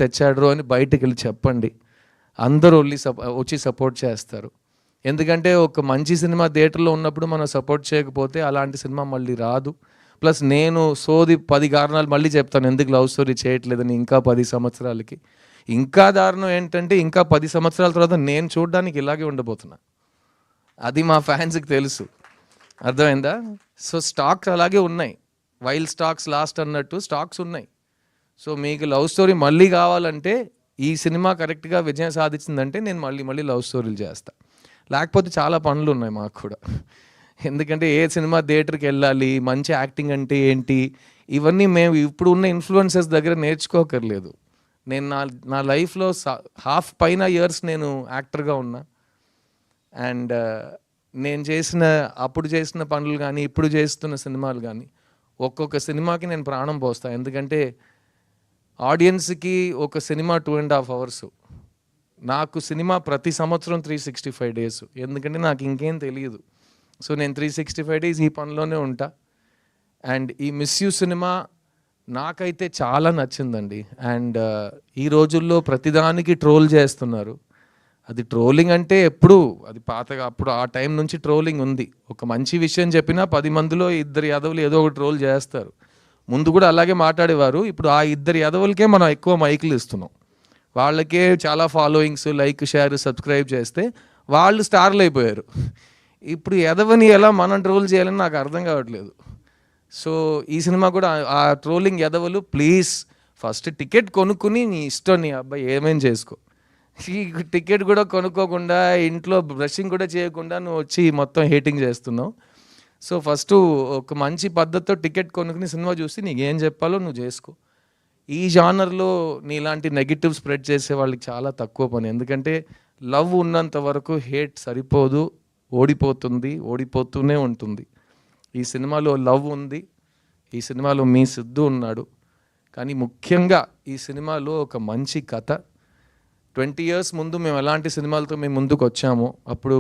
తెచ్చాడు అని బయటకు వెళ్ళి చెప్పండి. అందరూ వచ్చి సపోర్ట్ చేస్తారు. ఎందుకంటే ఒక మంచి సినిమా థియేటర్లో ఉన్నప్పుడు మనం సపోర్ట్ చేయకపోతే అలాంటి సినిమా మళ్ళీ రాదు. ప్లస్ నేను 10 కారణాలు మళ్ళీ చెప్తాను ఎందుకు లవ్ స్టోరీ చేయట్లేదని ఇంకా 10 సంవత్సరాలకి. ఇంకా దారుణం ఏంటంటే ఇంకా 10 సంవత్సరాల తర్వాత నేను చూడడానికి ఇలాగే ఉండబోతున్నా. అది మా ఫ్యాన్స్కి తెలుసు. అర్థమైందా? సో స్టాక్స్ అలాగే ఉన్నాయి. వైల్డ్ స్టాక్స్ లాస్ట్ అన్నట్టు స్టాక్స్ ఉన్నాయి. సో మీకు లవ్ స్టోరీ మళ్ళీ కావాలంటే ఈ సినిమా కరెక్ట్గా విజయం సాధించిందంటే నేను మళ్ళీ లవ్ స్టోరీలు చేస్తాను. లేకపోతే చాలా పనులు ఉన్నాయి మాకు కూడా. ఎందుకంటే ఏ సినిమా థియేటర్కి వెళ్ళాలి, మంచి యాక్టింగ్ అంటే ఏంటి, ఇవన్నీ మేము ఇప్పుడు ఉన్న ఇన్ఫ్లుయెన్సర్స్ దగ్గర నేర్చుకోకర్లేదు. నేను నా లైఫ్లో హాఫ్ పైన ఇయర్స్ నేను యాక్టర్గా ఉన్నా. అండ్ నేను అప్పుడు చేసిన పనులు కానీ ఇప్పుడు చేస్తున్న సినిమాలు కానీ ఒక్కొక్క సినిమాకి నేను ప్రాణం పోస్తాను. ఎందుకంటే ఆడియన్స్కి ఒక సినిమా 2.5 hours, నాకు సినిమా ప్రతి సంవత్సరం 365 days. ఎందుకంటే నాకు ఇంకేం తెలియదు. సో నేను 365 days ఈ పనిలోనే ఉంటా. అండ్ ఈ మిస్ యూ సినిమా నాకైతే చాలా నచ్చిందండి. అండ్ ఈ రోజుల్లో ప్రతిదానికి ట్రోల్ చేస్తున్నారు. అది ట్రోలింగ్ అంటే ఎప్పుడు అది పాతగా అప్పుడు ఆ టైం నుంచి ట్రోలింగ్ ఉంది. ఒక మంచి విషయం చెప్పినా 10 మందిలో 2 యాదవులు ఏదో ఒక ట్రోల్ చేస్తారు. ముందు కూడా అలాగే మాట్లాడేవారు. ఇప్పుడు ఆ 2 యాదవులకే మనం ఎక్కువ మైకులు ఇస్తున్నాం. వాళ్ళకే చాలా ఫాలోయింగ్స్, లైక్, షేర్, సబ్స్క్రైబ్ చేస్తే వాళ్ళు స్టార్లు అయిపోయారు. ఇప్పుడు ఎదవని ఎలా మనం ట్రోల్ చేయాలని నాకు అర్థం కావట్లేదు. సో ఈ సినిమా కూడా ఆ ట్రోలింగ్ ఎదవలు ప్లీజ్ ఫస్ట్ టికెట్ కొనుక్కుని నీ ఇష్టం, నీ అబ్బాయి ఏమేం చేసుకో. ఈ టికెట్ కూడా కొనుక్కోకుండా ఇంట్లో బ్రషింగ్ కూడా చేయకుండా నువ్వు వచ్చి మొత్తం హేటింగ్ చేస్తున్నావు. సో ఫస్ట్ ఒక మంచి పద్ధతితో టికెట్ కొనుక్కుని సినిమా చూసి నీకు ఏం చెప్పాలో నువ్వు చేసుకో. ఈ జానర్లో నీలాంటి నెగిటివ్ స్ప్రెడ్ చేసే వాళ్ళకి చాలా తక్కువ పని. ఎందుకంటే లవ్ ఉన్నంత వరకు హేట్ సరిపోదు, ఓడిపోతూనే ఉంటుంది. ఈ సినిమాలో లవ్ ఉంది, ఈ సినిమాలో మీ సిద్ధు ఉన్నాడు. కానీ ముఖ్యంగా ఈ సినిమాలో ఒక మంచి కథ. 20 years ముందు మేము ఎలాంటి సినిమాలతో మేము ముందుకు వచ్చామో అప్పుడు